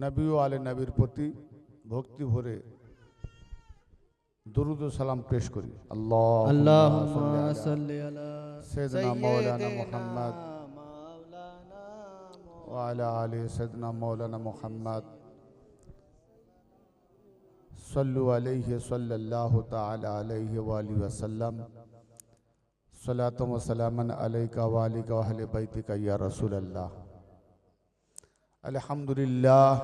নবী ও আলে নবীর প্রতি ভক্তি ভরে দুরুদ ও সালাম পেশ করি। আল্লাহুম্মা সাল্লি আলা সাইয়্যিদিনা মাওলানা মুহাম্মদ ওয়া আলা আলি সাইয়্যিদিনা মাওলানা মুহাম্মদ সাল্লু আলাইহি সাল্লাল্লাহু তাআলা আলাইহি ওয়া আলিহি ওয়া সাল্লাম। সালাতু ওয়া সালামান আলাইকা ওয়া আলিকা ওয়া আহলি বাইতিকা ইয়া রাসূলুল্লাহ। আলহামদুলিল্লাহ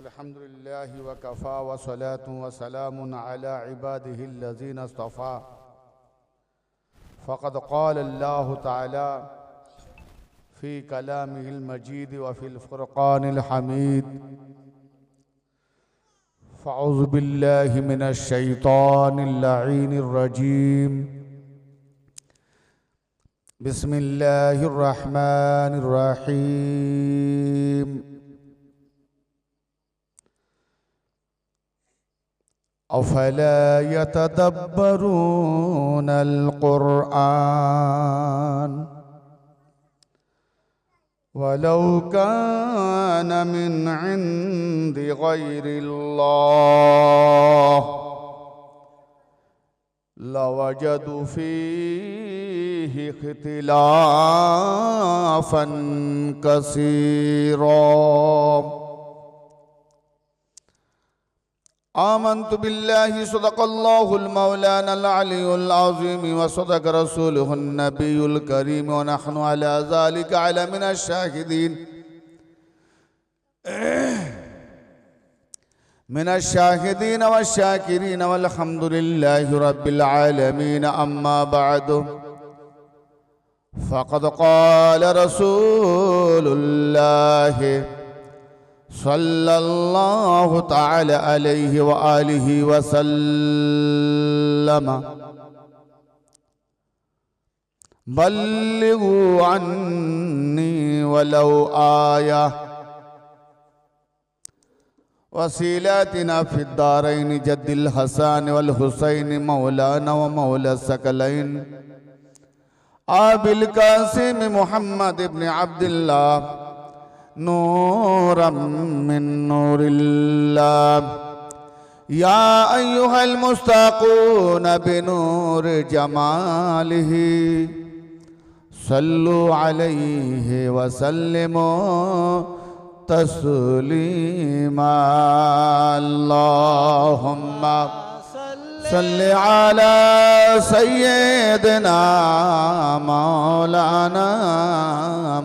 আলহামদুলিল্লাহি ওয়া কাফা ওয়া সালাতু ওয়া সালামুন আলা ইবাদিহিল্লাযীনা ইসতাফা। ফাকাদ ক্বালা আল্লাহু তাআলা ফি কালামিহিল মাজিদ ওয়া ফিল ফুরকানিল হামিদ। ফাউযু বিল্লাহি মিনাশ শাইতানির লাঈনির রাজীম। বিসমিল্লাহির রহমানির রহিম। أفلا يتدبرون القرآن ولو كان من عند غير الله لوجدوا فيه اختلافا كثيرا. آمنت بالله صدق الله المولانا العلي العظيم وصدق رسوله النبي الكريم ونحن على ذلك على من الشاهدين والشاكرين والحمد لله رب العالمين. أما بعد فقد قال رسول الله صلى الله تعالى عليه وآله وسلم بلغوا عني ولو آية. وسيلاتنا في الدارين جد الحسن والحسين مولانا ومولى الثقلين أبي القاسم محمد بن عبد الله نورا من نور الله. يا أيها المستاقون بنور جماله صلوا عليه وسلموا تسليما. اللهم صل على سيدنا مولانا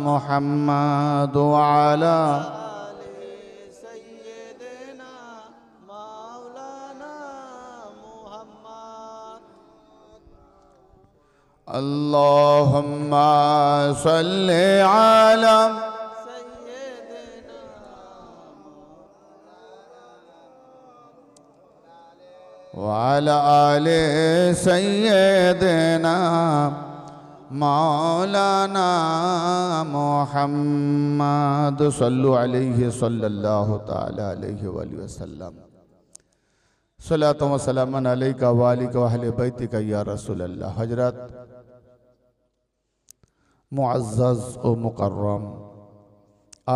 محمد وعلى سيدنا مولانا محمد. اللهم صل على وعلى آل سيدنا مولانا محمد صلوا عليه صلى الله تعالى عليه وآله وسلم. صلاة وسلام عليك وآلك وأهل بيتك يا رسول الله. हजरत मुअज़्ज़ज़ व मुकर्रम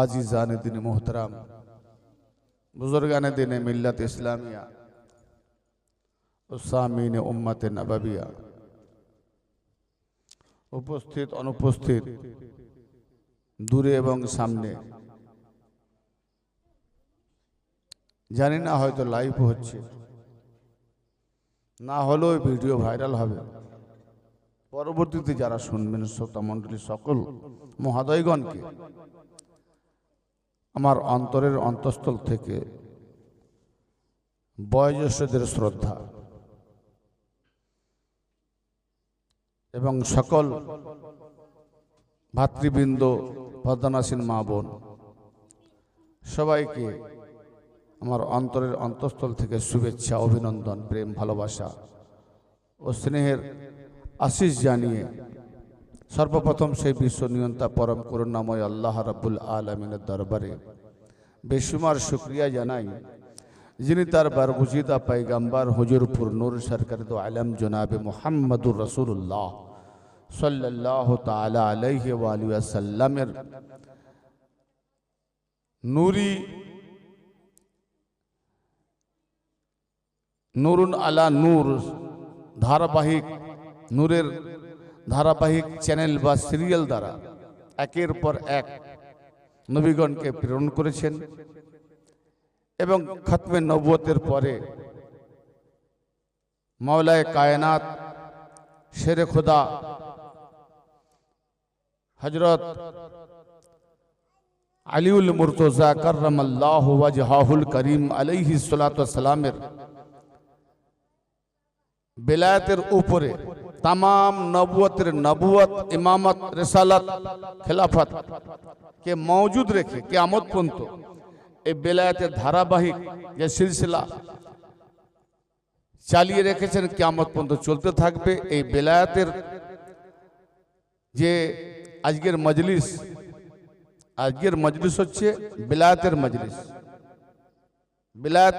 आज़िज़ान दीन मोहतरम बुजुर्गान दीन मिल्लत इस्लामिया सामीन उम्मत नबविया, उपस्थित अनुपस्थित दूरे एवं सामने, जानी ना हयतो लाइव होच्छे ना हलो भिडियो भाइरल हबे। परवर्तीते जारा शुनबेन श्रोता मंडली सकल महादयगणके आमार अंतरेर अंतःस्थल थेके बयोज्येष्ठदेर श्रद्धा एवं सकल भातृबृंद पद्मनासीन मा बोन सबाइके आमार अंतरेर अंतःस्थल थेके शुभेच्छा अभिनंदन प्रेम भालोबासा और स्नेहेर आशीष जानिए सर्वप्रथम से विश्व नियंता परम करुणामय आल्लाह रब्बुल आलमीनेर दरबारे बेशुमार शुक्रिया जानाई जिनि तार बरगुजिदा पैगम्बर हुजूरपुर नूर सरकार दो आलम जनाब मुहम्मदुर रसूलुल्लाह सल्लल्लाहु ताला अलैहि व आलिहि वसल्लमेर নুরি নুরুন আলা নূর ধারাবাহিক নূরের ধারাবাহিক চ্যানেল বা সিরিয়াল দ্বারা একের পর এক নবীগণকে প্রেরণ করেছেন এবং খতমে নবুয়তের পরে মাওলায়ে কায়নাত শেরে খুদা হযরত আলিউল মুর্তজা কাররামাল্লাহু ওয়াজহাহুল করিম আলাইহিস সালাতু ওয়াস সালামের বেলায়েতের উপরে तमाम नबुवतेर नबुवत इमामत रिसालत खिलाफत के मौजूद रेखे कियामत पर्यन्त এই বেলায়েতের ধারাবাহিক যে সিলসিলা চালিয়ে রেখেছেন কিয়ামত পর্যন্ত চলতে থাকবে। এই বেলায়েতের যে আজকের মজলিস হচ্ছে বেলায়েতের মজলিস। বেলায়েত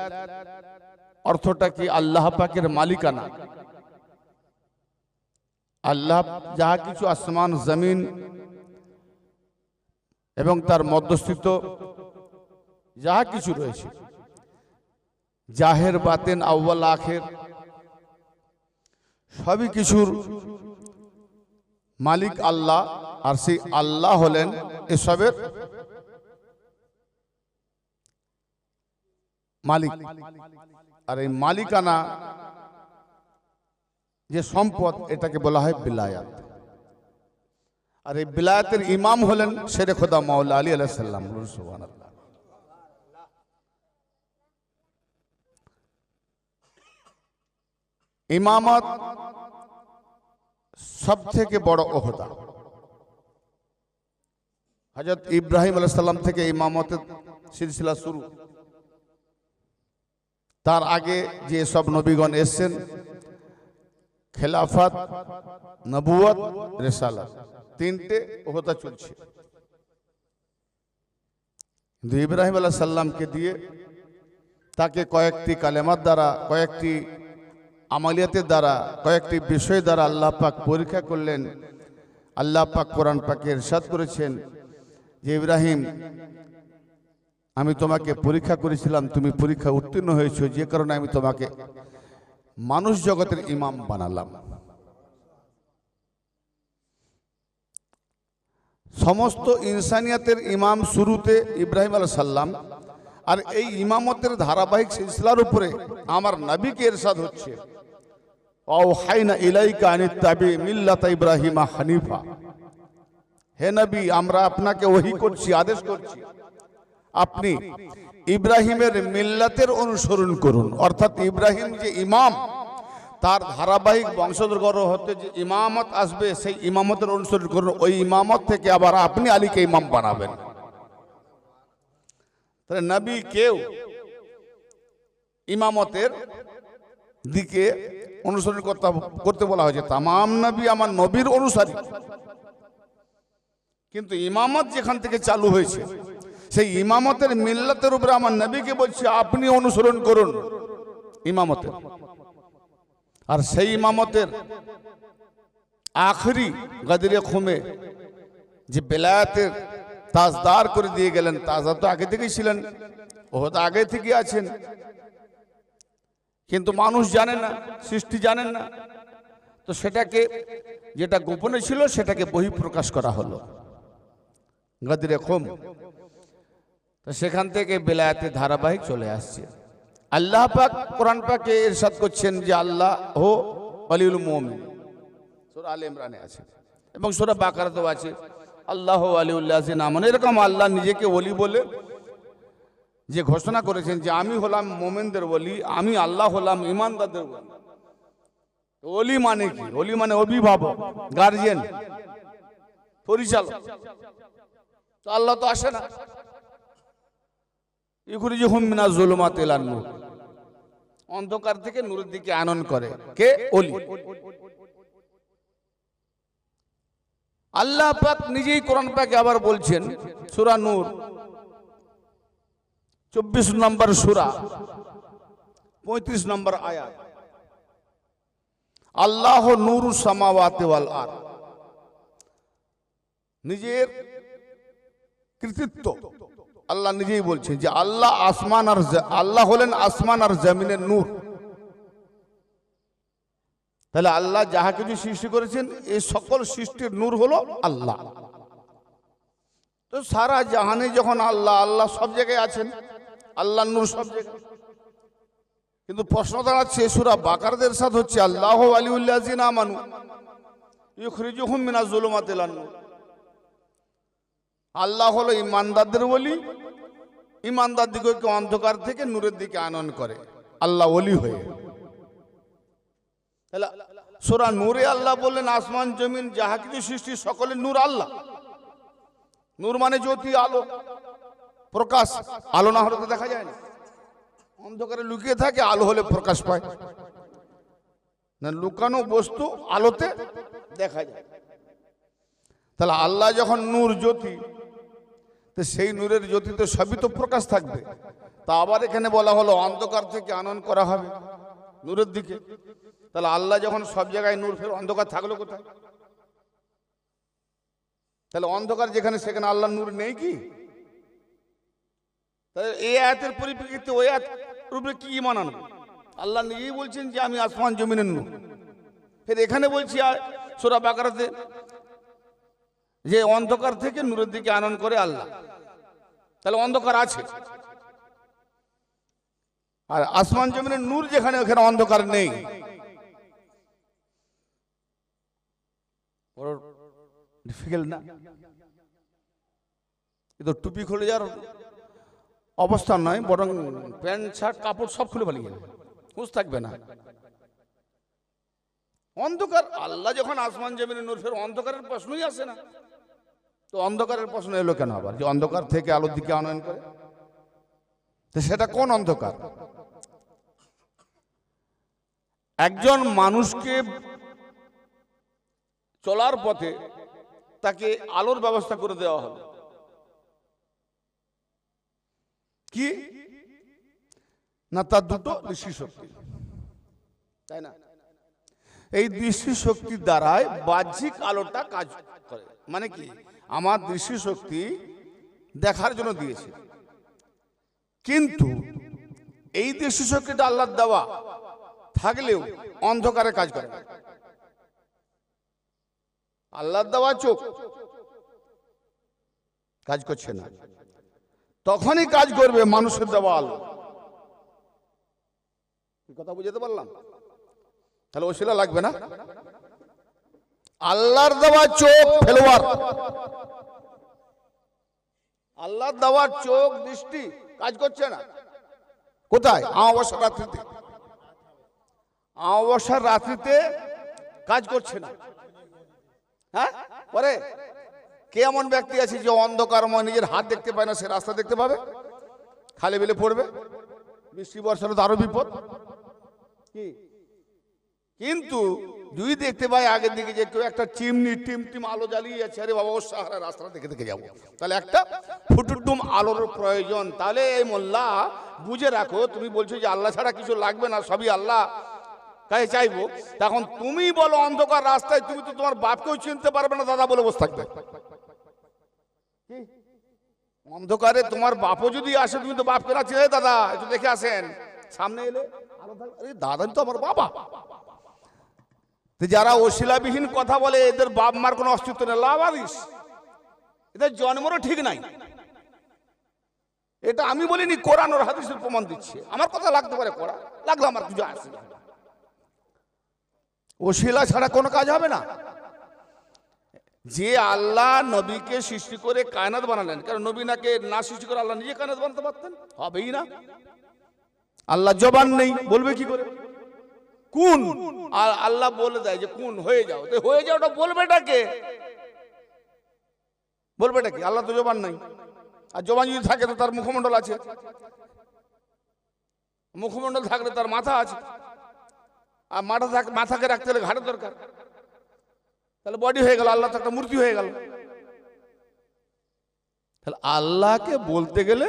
অর্থটা কি? আল্লাহ পাকের মালিকানা। আল্লাহ যাহা কিছু আসমান জমিন এবং তার মধ্যস্থিত যাহা কিছু রয়েছে, জাহের বাতেন আউয়াল আখের, সবই কিছুর মালিক আল্লাহ। আর সেই আল্লাহ হলেন এসবের মালিক। আর এই মালিকানা যে সম্পদ, এটাকে বলা হয় বিলায়াত। আর এই বিলায়াতের ইমাম হলেন শেরে খোদা মাওলা আলী আলাইহিস সালাম। সুবহানাল্লাহ। ইমামত সব থেকে বড় ওহদা। হযরত ইব্রাহিম আলাইহিস সালাম থেকে ইমামতের সিলসিলা শুরু। তার আগে যে সব নবীগণ এসেছেন, খেলাফত, নবুয়ত, রিসালাত, তিনটে ওহদা চলছে। কিন্তু ইব্রাহিম আলাইহিস সালামকে দিয়ে তাকে কয়েকটি কালেমার দ্বারা, কয়েকটি আমালিয়াতের দ্বারা, কয়েকটি বিষয় দ্বারা আল্লাহ পাক পরীক্ষা করলেন। আল্লাহ পাক কোরআন পাকে ইরশাদ করেছেন যে ইব্রাহিম, আমি তোমাকে পরীক্ষা করেছিলাম, তুমি পরীক্ষা উত্তীর্ণ হয়েছো, যে কারণে আমি তোমাকে মানুষ জগতের ইমাম বানালাম। সমস্ত ইনসানিয়াতের ইমাম শুরুতে ইব্রাহিম আলাইহিস সালাম। আর এই ইমামতের ধারাবাহিক সিলসিলার উপরে আমার নবীকে ইরশাদ হচ্ছে, আওহাইনা ইলাইকা আনিত্তাবি মিল্লাত ইব্রাহিমা হানিফা। হে নবী, আমরা আপনাকে ওহী করছি, আদেশ করছি, আপনি ইব্রাহিমের মিল্লাতের অনুসরণ করুন। অর্থাৎ ইব্রাহিম যে ইমাম, তার ধারাবাহিক বংশধর হতে যে ইমামত আসবে, সেই ইমামতের অনুসরণ করুন। ওই ইমামত থেকে আবার আপনি আলীকে ইমাম বানাবেন। তাহলে নবী কেউ ইমামতের দিকে অনুসরণ করতে বলা হয়েছে। তামাম নবী আমার নবীর অনুসারী, কিন্তু ইমামত যেখান থেকে চালু হয়েছে, সেই ইমামতের মিল্লাতের উপরে আমার নবীকে বলছে আপনি অনুসরণ করুন ইমামতের। আর সেই ইমামতের আখরি গদরে খুমে যে বেলায়েতের তাজদার করে দিয়ে গেলেন, তাজদার তো আগে থেকেই ছিলেন, ওহদা আগে থেকে আছেন, কিন্তু মানুষ জানে না, সৃষ্টি জানেন না। তো সেটাকে, যেটা গোপনে ছিল, সেটাকে বহিঃপ্রকাশ করা হলো গদরে খুম। তো সেখান থেকে বেলায়েতের ধারাবাহিক চলে আসছে। আল্লাহ পাক কোরআন পাকে ইরশাদ করছেন যে আল্লাহ হো ওয়ালিউল মুমিন, সূরা আলে ইমরানে আছে এবং সূরা বাকারাতেও আছে, আল্লাহ ওয়ালিউল্লাযিনা আমানু। এরকম আল্লাহ নিজেকে ওলি বলে যে ঘোষণা করেছেন যে আমি হলাম মুমিনদের ওলি, আমি আল্লাহ হলাম ঈমানদারদের ওলি। ওলি মানে কি? ওলি মানে অভিভাবক, গার্জিয়ান, পরিচালক। তো আল্লাহ তো আসে না। ইখরিজুহুম মিনাজ যুলুমাতি ইলান নূর, অন্ধকার থেকে নূরের দিকে আনয়ন করে কে? ওলি। আল্লাহ পাক নিজেই কোরআন পাকে আবার বলছেন, সূরা নূর 24 নম্বর সূরা 35 নম্বর আয়াত, আল্লাহ নূরুস সামাওয়াতি ওয়াল আরদ। নিজের কৃতিত্ব আল্লাহ নিজেই বলছেন যে আল্লাহ আল্লাহ হলেন আসমান আর জমিনের নূর। তাহলে আল্লাহ যাহা কিছু সৃষ্টি করেছেন এই সকল সৃষ্টির নূর হলো আল্লাহ। তো সারা জাহানে যখন আল্লাহ আল্লাহ সব জায়গায় আছেন, আল্লাহ নূর সব জায়গায়, কিন্তু প্রশ্ন দাঁড়াচ্ছে সূরা বাকারার সাথে হচ্ছে আল্লাহু ওয়ালিউল্লাযিনা আমানু ইউখরিজুহুম মিনাজ যুলুমাতি ইলান নূর। আল্লাহ হলো ইমানদারদের ওলি, ইমানদারদিগকে অন্ধকার থেকে নূরের দিকে আনয়ন করে আল্লাহ ওলি হয়ে। তাহলে সূরা নূরে আল্লাহ বললেন আসমান জমিন যাহা কিছু সৃষ্টি সকলের নূর আল্লাহ। নূর মানে জ্যোতি, আলো, প্রকাশ। আলো না হলে তো দেখা যায় না, অন্ধকারে লুকিয়ে থাকে, আলো হলে প্রকাশ পায় না। লুকানো বস্তু আলোতে দেখা যায়। তাহলে আল্লাহ যখন নূর জ্যোতি, তো সেই নূরের জ্যোতিতে সবই তো প্রকাশ থাকবে। তা আবার এখানে বলা হলো অন্ধকার থেকে আনয়ন করা হবে নূরের দিকে। তাহলে আল্লাহ যখন সব জায়গায় নূর, ফের অন্ধকার থাকলো কোথায়? তাহলে অন্ধকার যেখানে সেখানে আল্লাহ নূর নেই কি? তাহলে এই আয়াতের পরিপ্রেক্ষিতে ওই আয়াত রূপে কি ঈমান আনবো? আল্লাহ নিজেই বলছেন যে আমি আসমান জমিনের নূর। ফের এখানে বলছি সূরা বাকারাতে যে অন্ধকার থেকে নূরের দিকে আনয়ন করে আল্লাহ। তাহলে অন্ধকার আছে, আর আসমান জমিনের নূর যেখানে ওখানে অন্ধকার নেই। বড় ডিফিকাল্ট না? কিন্তু টুপি খুলে যাওয়ার অবস্থা নয়, বরং প্যান্ট শার্ট কাপড় সব খুলে পালিয়ে যাবে, হুঁশ থাকবে না। অন্ধকার, আল্লাহ যখন আসমান জমিনের নূর, ফের অন্ধকারের প্রশ্নই আসে না। তো অন্ধকারের প্রশ্ন এলো কেন আবার যে অন্ধকার থেকে আলোর দিকে আনয়ন করে? তো সেটা কোন অন্ধকার? একজন মানুষকে চলার পথে তাকে আলোর ব্যবস্থা করে দেওয়া হবে, কি না তার দুটো দৃষ্টিশক্তি, তাই না? এই দৃষ্টিশক্তির দ্বারাই বাহ্যিক আলোটা কাজ করে। মানে কি, আমার দৃষ্টিশক্তি দেখার জন্য দিয়েছে, কিন্তু এই দৃষ্টিশক্তিটা আল্লাহর দেওয়া থাকলেও অন্ধকারে কাজ করে না। আল্লাহর দেওয়া চোখ কাজ করছে না, তখনই কাজ করবে মানুষের দেওয়া আলো। কথা বুঝতে পারলাম? তাহলে ওসিলা লাগবে না। আল্লাহর দেওয়া চোখ ফেলোয়ার, আল্লাহর দেওয়া চোখ দৃষ্টি কাজ করছে না। কোথায়? অমাবস্যার রাত্রিতে। অমাবস্যার রাত্রিতে কাজ করছে না। হ্যাঁ, পরে কে এমন ব্যক্তি আছে যে অন্ধকারময় নিজের হাত দেখতে পায় না, সে রাস্তা দেখতে পাবে? খালে বিলে পড়বে, বৃষ্টি বর্ষার তো আরো বিপদ। কি কিন্তু দুই দেখতে পাই আগের দিকে যে কেউ একটা চিমনি টিম আলো জ্বালিয়ে আছে, আরে বাবা ওর সাহারা রাস্তা দেখে দেখে যাবো, তাহলে একটা ফুটুটুম আলোর প্রয়োজন। তাহলে এই মোল্লা বুঝে রাখো, তুমি বলছো যে আল্লাহ ছাড়া কিছু লাগবে না, সবই আল্লাহ কাছে চাইবো, তখন তুমি বলো অন্ধকার রাস্তায় তুমি তো তোমার বাপকেও চিনতে পারবে না দাদা বলে বসে থাকবে। অন্ধকারে তোমার বাপও যদি আসে, তুমি তো বাপকে না চিনে, দাদা একটু দেখে আসেন, সামনে এলে আরে দাদা তো আমার বাবা। যারা ওসিলাবিহীন কথা বলে এদের বাপ মার কোনো অস্তিত্ব নেই, লাভারিস, এদের জন্মেরও ঠিক নাই। এটা আমি বলিনি, কোরআন আর হাদিসের প্রমাণ দিচ্ছে। আমার কথা লাগতে পারে, কোরআন লাগলো আমার কিছু আসে, ওসিলা ছাড়া কোনো কাজ হবে না। যে আল্লাহ নবীকে সৃষ্টি করে কায়নাত বানালেন, কারণ নবী নাকে না সৃষ্টি করে আল্লাহ নিজে কায়নাত বানাতে পারতেন? হবেই না। আল্লাহ জবান নেই, বলবে কি করে কোন? আর আল্লাহ বলে দেয় যে কোন হয়ে যাও, তো হয়ে যাওটা বলবেটাকে, বলবেটাকে? আল্লাহ তো জবান নাই, আর জবান যদি থাকে তো তার মুখমণ্ডল আছে, মুখমণ্ডল থাকলে তার মাথা আছে, আর মাথাকে রাখতে হলে ঘাড়ের দরকার, তাহলে বডি হয়ে গেল, আল্লাহ তো একটা মূর্তি হয়ে গেল। তাহলে আল্লাহকে বলতে গেলে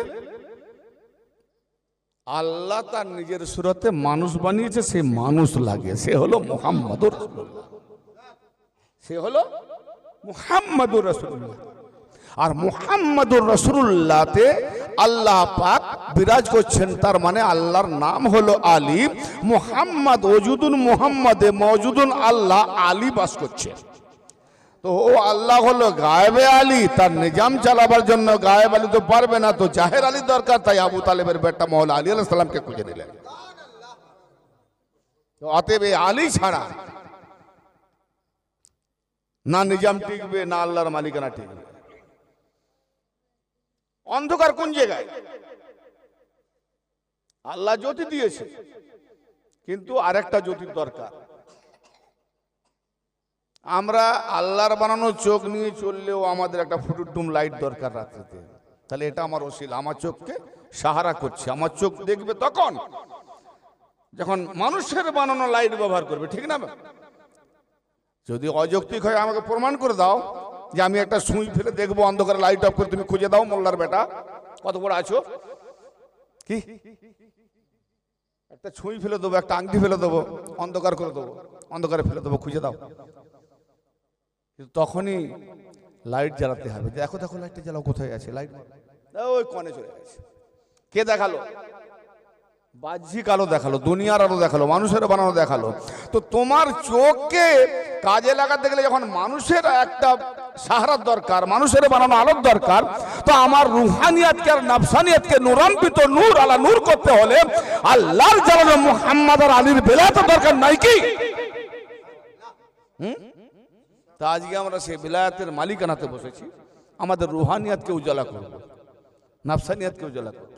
আল্লাহ তার নিজের সুরতে মানুষ বানিয়েছে, সে মানুষ লাগে, সে হলো মুহাম্মাদুর রাসূলুল্লাহ, সে হলো মুহাম্মাদুর রাসূলুল্লাহ। আর মুহাম্মাদুর রাসূলুল্লাহতে আল্লাহ পাক বিরাজ করছেন, তার মানে আল্লাহর নাম হলো আলী। মুহাম্মদ ওজুদুন মুহাম্মাদে মওজুদুন আল্লাহ আলী বাস করছে। তো ও আল্লাহ হলো গায়েবে আলী, তার নিজাম চালাবার জন্য গায়েব আলী তো পারবে না, তো জাহের আলী দরকার। তাই আবু তালেবের বেটা মওলা আলী আলাইহিস সালামকে খুঁজে দিলেন। তো অতএব এই আলী ছাড়া না নিজাম টিকবে, না আল্লাহর মালিকানা টিকবে। অন্ধকার কোন জায়গায়? আল্লাহ জ্যোতি দিয়েছে, কিন্তু আরেকটা জ্যোতির দরকার। আমরা আল্লাহর বানানো চোখ নিয়ে চললেও আমাদের একটা ফুটুটুম লাইট দরকার রাত্রিতে। তাহলে এটা আমার ওসিলা, আমার চোখকে সাহারা করছে। আমার চোখ দেখবে তখন যখন মানুষের বানানো লাইট ব্যবহার করবে, ঠিক না? যদি অযৌক্তিক হয় আমাকে প্রমাণ করে দাও যে আমি একটা সুই ফেলে দেখবো, অন্ধকারে লাইট অফ করে তুমি খুঁজে দাও মোল্লার বেটা কত বড় আছো। কি একটা ছুঁই ফেলে দেবো, একটা আংটি ফেলে দেবো, অন্ধকার করে দেবো, অন্ধকারে ফেলে দেবো, খুঁজে দাও। কিন্তু তখনই লাইট জ্বালাতে হবে। দেখো দেখো লাইটটা জ্বালাও, কোথায় আছে লাইট? ওই কনে চলে গেছে। কে দেখালো? বাহ্যিক আলো দেখালো, দুনিয়ার আলো দেখালো, মানুষের বানানো দেখালো। তো তোমার চোখকে কাজে লাগাতে গেলে যখন মানুষের একটা সাহারার দরকার, মানুষের বানানো আলোর দরকার, তো আমার রুহানিয়াতকে আর নাফসানিয়াতকে নূরান্বিত নূর আলা নূর করতে হলে আল্লাহর জ্বালানো মুহাম্মদ আর আলীর বেলায়েতের দরকার নাই কি? তা আজকে আমরা সেই বেলায়েতের মালিকানাতে বসেছি। আমাদের রুহানিয়াতকে উজালা করব, নাফসানিয়াতকে উজালা করব।